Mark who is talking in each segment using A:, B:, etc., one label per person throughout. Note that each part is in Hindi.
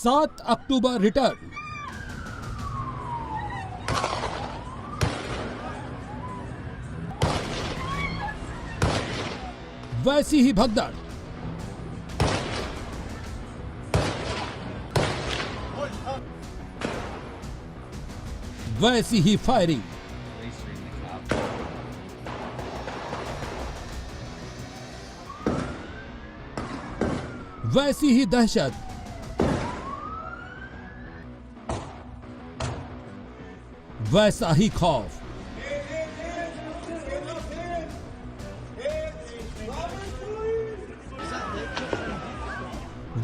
A: 7 अक्टूबर रिटर्न। वैसी ही भगदड़, वैसी ही फायरिंग, वैसी ही दहशत, वैसा ही खौफ।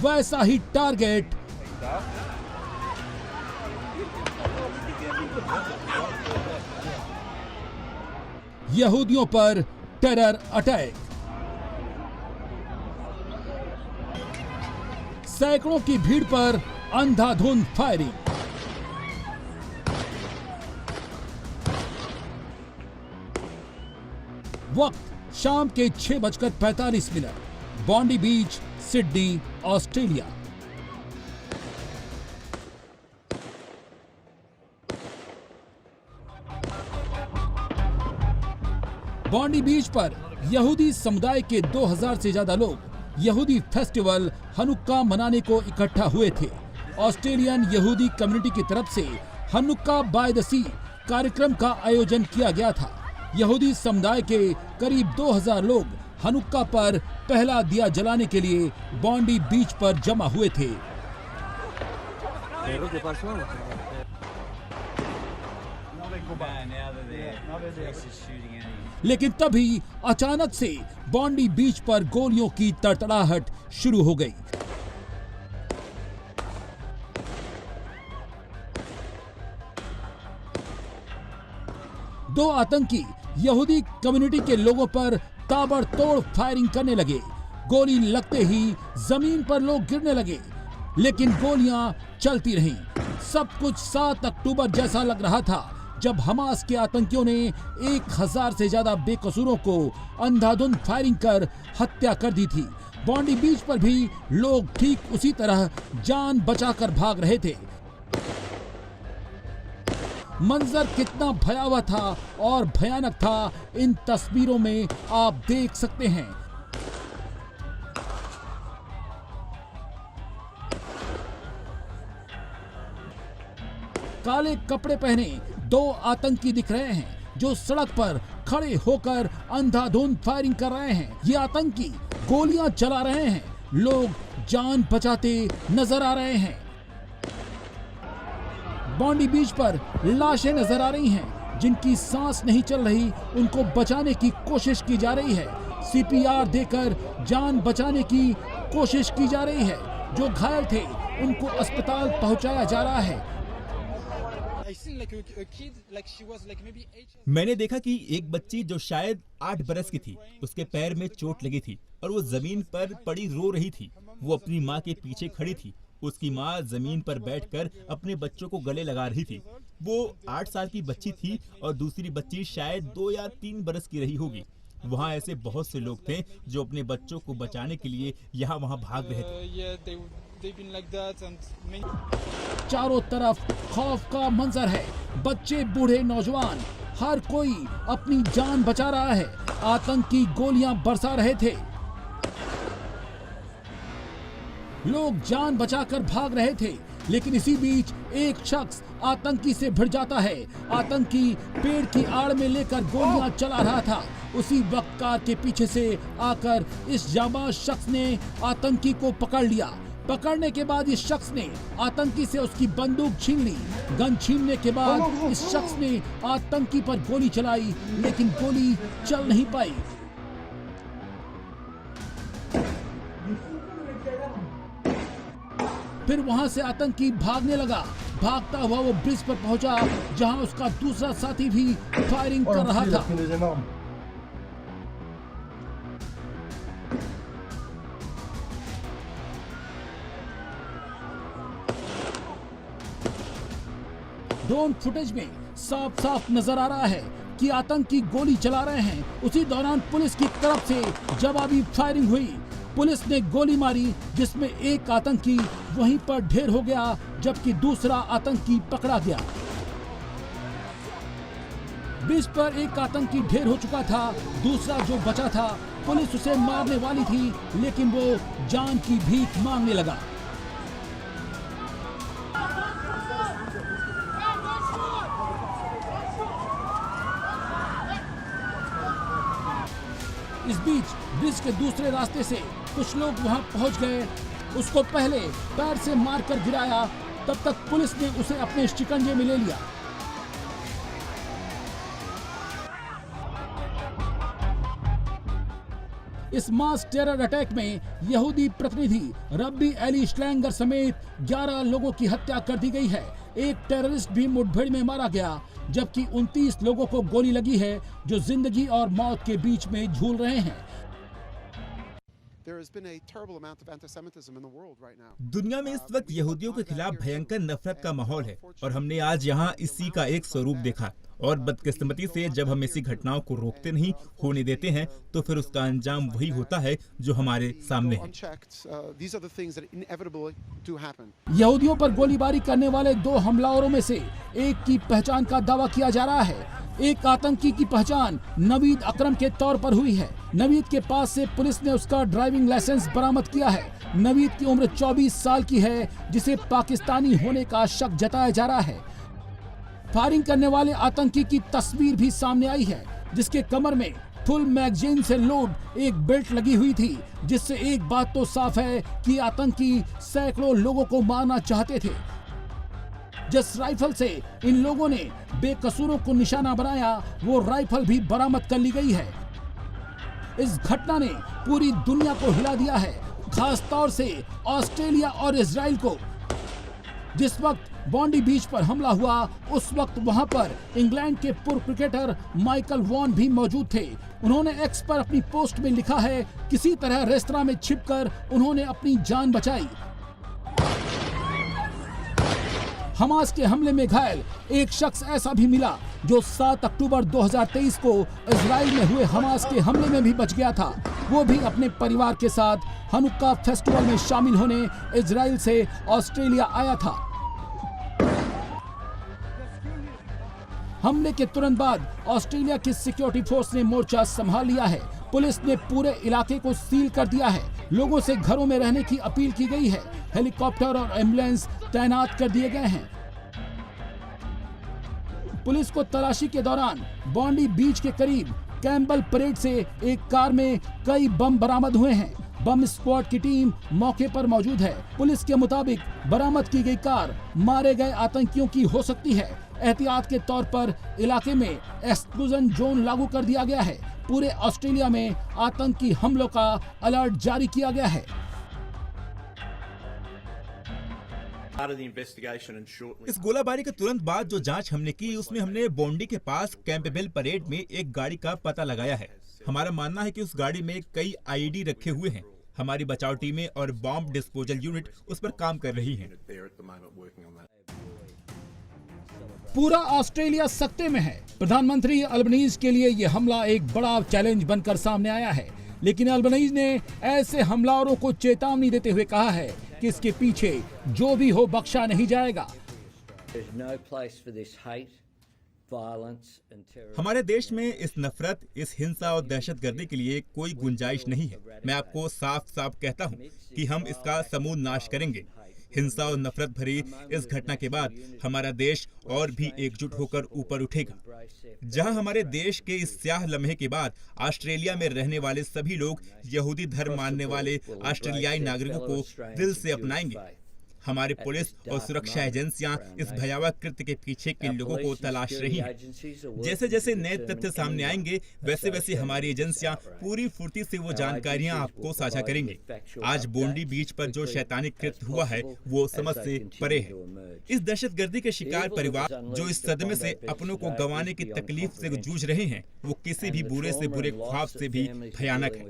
A: वैसा ही टारगेट, यहूदियों पर टेरर अटैक। सैकड़ों की भीड़ पर अंधाधुंध फायरिंग। वक्त शाम के 6:45। बॉन्डी बीच, सिडनी, ऑस्ट्रेलिया। बॉन्डी बीच पर यहूदी समुदाय के 2000 से ज्यादा लोग यहूदी फेस्टिवल हनुक्का मनाने को इकट्ठा हुए थे। ऑस्ट्रेलियन यहूदी कम्युनिटी की तरफ से हनुक्का बाय द सी कार्यक्रम का आयोजन किया गया था। यहूदी समुदाय के करीब 2000 लोग हनुक्का पर पहला दिया जलाने के लिए बॉन्डी बीच पर जमा हुए थे। लेकिन तभी अचानक से बॉन्डी बीच पर गोलियों की तड़तड़ाहट शुरू हो गई। दो आतंकी यहूदी कम्युनिटी के लोगों पर ताबड़तोड़ फायरिंग करने लगे। गोली लगते ही जमीन पर लोग गिरने लगे, लेकिन गोलियां चलती रहीं। सब कुछ 7 अक्टूबर जैसा लग रहा था, जब हमास के आतंकियों ने 1000 से ज्यादा बेकसूरों को अंधाधुंध फायरिंग कर हत्या कर दी थी। बॉन्डी बीच पर भी लोग ठीक उसी तरह जान बचाकर भाग रहे थे। मंजर कितना भयावह था और भयानक था, इन तस्वीरों में आप देख सकते हैं। काले कपड़े पहने 2 आतंकी दिख रहे हैं, जो सड़क पर खड़े होकर अंधाधुंध फायरिंग कर रहे हैं। ये आतंकी गोलियां चला रहे हैं, लोग जान बचाते नजर आ रहे हैं। बॉन्डी बीच पर लाशें नजर आ रही हैं, जिनकी सांस नहीं चल रही, उनको बचाने की कोशिश की जा रही है। सीपीआर देकर जान बचाने की कोशिश की जा रही है। जो घायल थे उनको अस्पताल पहुंचाया जा रहा है।
B: मैंने देखा कि एक बच्ची जो शायद 8 बरस की थी, उसके पैर में चोट लगी थी और वो जमीन पर पड़ी रो रही थी। वो अपनी माँ के पीछे खड़ी थी। उसकी माँ जमीन पर बैठकर अपने बच्चों को गले लगा रही थी। वो 8 साल की बच्ची थी और दूसरी बच्ची शायद 2 या 3 बरस की रही होगी। वहाँ ऐसे बहुत से लोग थे जो अपने बच्चों को बचाने के लिए यहाँ वहाँ भाग रहे थे।
A: चारों तरफ खौफ का मंजर है। बच्चे, बूढ़े, नौजवान, हर कोई अपनी जान बचा रहा है। आतंकी गोलियां बरसा रहे थे। लोग जान बचाकर भाग रहे थे, लेकिन इसी बीच एक शख्स आतंकी से भिड़ जाता है। आतंकी पेड़ की आड़ में लेकर गोलियां चला रहा था। उसी वक्त कार के पीछे से आकर इस जाबाज शख्स ने आतंकी को पकड़ लिया। पकड़ने के बाद इस शख्स ने आतंकी से उसकी बंदूक छीन ली। गन छीनने के बाद इस शख्स ने आतंकी पर गोली चलाई, लेकिन गोली चल नहीं पाई। फिर वहां से आतंकी भागने लगा। भागता हुआ वो ब्रिज पर पहुंचा, जहां उसका दूसरा साथी भी फायरिंग कर रहा था। ड्रोन फुटेज में साफ साफ नजर आ रहा है कि आतंकी गोली चला रहे हैं। उसी दौरान पुलिस की तरफ से जवाबी फायरिंग हुई। पुलिस ने गोली मारी, जिसमें एक आतंकी वहीं पर ढेर हो गया, जबकि दूसरा आतंकी पकड़ा गया। बीच पर एक आतंकी ढेर हो चुका था, दूसरा जो बचा था, पुलिस उसे मारने वाली थी, लेकिन वो जान की भीख मांगने लगा। इस बीच ब्रिज के दूसरे रास्ते से कुछ लोग वहां पहुंच गए। उसको पहले पैर से मारकर गिराया, तब तक पुलिस ने उसे अपने शिकंजे में ले लिया। इस मास टेरर अटैक में यहूदी प्रतिनिधि रब्बी एली श्लैंगर समेत 11 लोगों की हत्या कर दी गई है। एक टेररिस्ट भी मुठभेड़ में मारा गया, जबकि 29 लोगों को गोली लगी है, जो जिंदगी और मौत के बीच में झूल रहे हैं।
B: दुनिया में इस वक्त यहूदियों के खिलाफ भयंकर नफरत का माहौल है और हमने आज यहाँ इसी का एक स्वरूप देखा। और बदकिस्मती से जब हम ऐसी घटनाओं को रोकते नहीं, होने देते हैं, तो फिर उसका अंजाम वही होता है जो हमारे सामने है।
A: यहूदियों पर गोलीबारी करने वाले 2 हमलावरों में से एक की पहचान का दावा किया जा रहा है। एक आतंकी की पहचान नवीद अकरम के तौर पर हुई है। नवीद के पास से पुलिस ने उसका ड्राइविंग लाइसेंस बरामद किया है। नवीद की उम्र 24 साल की है, जिसे पाकिस्तानी होने का शक जताया जा रहा है। फायरिंग करने वाले आतंकी की तस्वीर भी सामने आई है, जिसके कमर में फुल मैगजीन से लोड एक बेल्ट लगी हुई थी, जिससे एक बात तो साफ है कि आतंकी सैकड़ों लोगों को मारना चाहते थे। जिस राइफल से इन लोगों ने बेकसूरों को निशाना बनाया, वो राइफल भी बरामद कर ली गई है। इस घटना ने पूरी दुनिया को हिला दिया है, खास तौर से ऑस्ट्रेलिया और इजराइल को। जिस वक्त बॉन्डी बीच पर हमला हुआ, उस वक्त वहां पर इंग्लैंड के पूर्व क्रिकेटर माइकल वॉन भी मौजूद थे। उन्होंने एक्स पर अपनी पोस्ट में लिखा है, किसी तरह रेस्तरां में छिपकर उन्होंने अपनी जान बचाई। हमास के हमले में घायल एक शख्स ऐसा भी मिला, जो 7 अक्टूबर 2023 को इजराइल में हुए हमास के हमले में भी बच गया था। वो भी अपने परिवार के साथ हनुक्का फेस्टिवल में शामिल होने इजराइल से ऑस्ट्रेलिया आया था। हमले के तुरंत बाद ऑस्ट्रेलिया की सिक्योरिटी फोर्स ने मोर्चा संभाल लिया है। पुलिस ने पूरे इलाके को सील कर दिया है। लोगों से घरों में रहने की अपील की गई है। हेलीकॉप्टर और एम्बुलेंस तैनात कर दिए गए हैं। पुलिस को तलाशी के दौरान बॉन्डी बीच के करीब कैम्पबेल परेड से एक कार में कई बम बरामद हुए हैं। बम स्क्वाड की टीम मौके पर मौजूद है। पुलिस के मुताबिक बरामद की गई कार मारे गए आतंकियों की हो सकती है। एहतियात के तौर पर इलाके में एक्सक्लूजन जोन लागू कर दिया गया है। पूरे ऑस्ट्रेलिया में आतंकी हमलों का अलर्ट जारी किया गया है।
B: इस गोलाबारी के तुरंत बाद जो जांच हमने की, उसमें हमने बॉन्डी के पास कैम्पबेल परेड में एक गाड़ी का पता लगाया है। हमारा मानना है कि उस गाड़ी में कई आईडी रखे हुए हैं। हमारी बचाव टीमें और बॉम्ब डिस्पोजल यूनिट उस पर काम कर रही हैं।
A: पूरा ऑस्ट्रेलिया सकते में है। प्रधानमंत्री अल्बनीज के लिए यह हमला एक बड़ा चैलेंज बनकर सामने आया है, लेकिन अल्बनीज ने ऐसे हमलावरों को चेतावनी देते हुए कहा है कि इसके पीछे जो भी हो बख्शा नहीं जाएगा।
B: हमारे देश में इस नफरत, इस हिंसा और दहशतगर्दी के लिए कोई गुंजाइश नहीं है। मैं आपको साफ साफ कहता हूं कि हम इसका समूल नाश करेंगे। हिंसा और नफरत भरी इस घटना के बाद हमारा देश और भी एकजुट होकर ऊपर उठेगा। जहां हमारे देश के इस स्याह लम्हे के बाद ऑस्ट्रेलिया में रहने वाले सभी लोग यहूदी धर्म मानने वाले ऑस्ट्रेलियाई नागरिकों को दिल से अपनाएंगे। हमारे पुलिस और सुरक्षा एजेंसियां इस भयावह कृत्य के पीछे के लोगों को तलाश रही हैं। जैसे जैसे नए तथ्य सामने आएंगे, वैसे वैसे हमारी एजेंसियां पूरी फुर्ती से वो जानकारियां आपको साझा करेंगे। आज बॉन्डी बीच पर जो शैतानी कृत्य हुआ है, वो समझ से परे है। इस दहशतगर्दी के शिकार परिवार जो इस सदमे से अपनों को गंवाने की तकलीफ से जूझ रहे हैं, वो किसी भी बुरे से बुरे ख्वाब से भी भयानक है।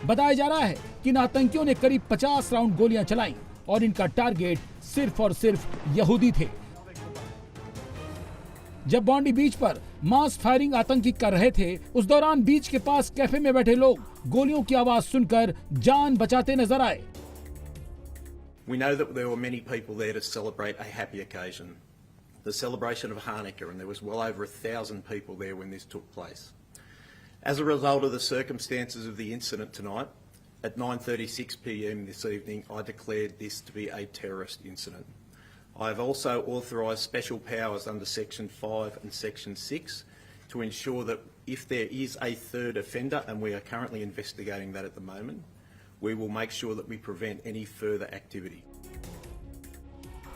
A: बताया जा रहा है कि इन आतंकियों ने करीब 50 राउंड गोलियां चलाई और इनका टारगेट सिर्फ और सिर्फ यहूदी थे। जब बॉन्डी बीच पर मास फायरिंग आतंकी कर रहे थे, उस दौरान बीच के पास कैफे में बैठे लोग गोलियों की आवाज सुनकर जान बचाते नजर आए।
C: We know that there were many people there to celebrate a happy occasion, the celebration of Hanukkah, and there was well over 1,000 people there when this took place. As a result of the circumstances of the incident tonight, at 9:36 p.m. this evening, I declared this to be a terrorist incident. I have also authorised special powers under Section 5 and Section 6 to ensure that if there is a third offender, and we are currently investigating that at the moment, we will make sure that we prevent any further activity.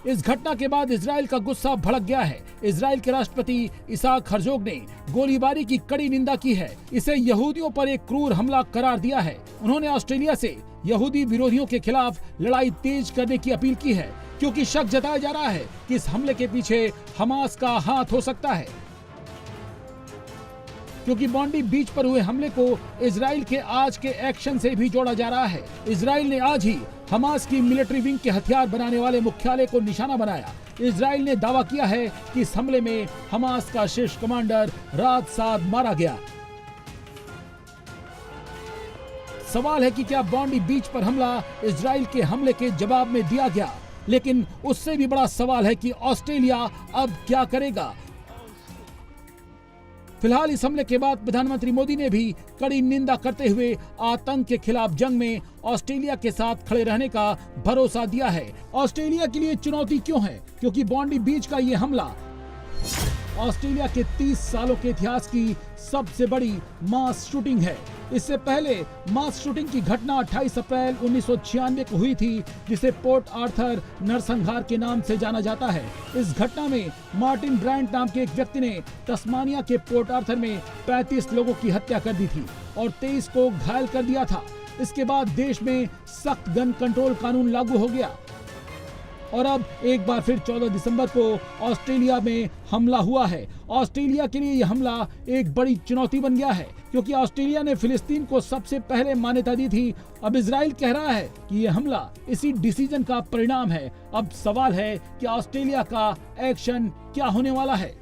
A: इस घटना के बाद इजराइल का गुस्सा भड़क गया है। इजराइल के राष्ट्रपति इसाक हर्जोग ने गोलीबारी की कड़ी निंदा की है। इसे यहूदियों पर एक क्रूर हमला करार दिया है। उन्होंने ऑस्ट्रेलिया से यहूदी विरोधियों के खिलाफ लड़ाई तेज करने की अपील की है, क्योंकि शक जताया जा रहा है कि इस हमले के पीछे हमास का हाथ हो सकता है। क्योंकि बॉन्डी बीच पर हुए हमले को इजराइल के आज के एक्शन से भी जोड़ा जा रहा है। इजराइल ने आज ही हमास की मिलिट्री विंग के हथियार बनाने वाले मुख्यालय को निशाना बनाया। इजराइल ने दावा किया है कि इस हमले में हमास का शीर्ष कमांडर रात साथ मारा गया। सवाल है कि क्या बॉन्डी बीच पर हमला इजराइल के हमले के जवाब में दिया गया? लेकिन उससे भी बड़ा सवाल है कि ऑस्ट्रेलिया अब क्या करेगा। फिलहाल इस हमले के बाद प्रधानमंत्री मोदी ने भी कड़ी निंदा करते हुए आतंक के खिलाफ जंग में ऑस्ट्रेलिया के साथ खड़े रहने का भरोसा दिया है। ऑस्ट्रेलिया के लिए चुनौती क्यों है? क्योंकि बॉन्डी बीच का ये हमला ऑस्ट्रेलिया के 30 सालों के इतिहास की सबसे बड़ी मास शूटिंग है। इससे पहले मास शूटिंग की घटना 28 अप्रैल 1996 को हुई थी, जिसे पोर्ट आर्थर नरसंहार के नाम से जाना जाता है। इस घटना में मार्टिन ब्रांट नाम के एक व्यक्ति ने तस्मानिया के पोर्ट आर्थर में 35 लोगों की हत्या कर दी थी और 23 को घायल कर दिया था। इसके बाद देश में सख्त गन कंट्रोल कानून लागू हो गया और अब एक बार फिर 14 दिसंबर को ऑस्ट्रेलिया में हमला हुआ है। ऑस्ट्रेलिया के लिए यह हमला एक बड़ी चुनौती बन गया है, क्योंकि ऑस्ट्रेलिया ने फिलिस्तीन को सबसे पहले मान्यता दी थी। अब इजराइल कह रहा है कि यह हमला इसी डिसीजन का परिणाम है। अब सवाल है कि ऑस्ट्रेलिया का एक्शन क्या होने वाला है।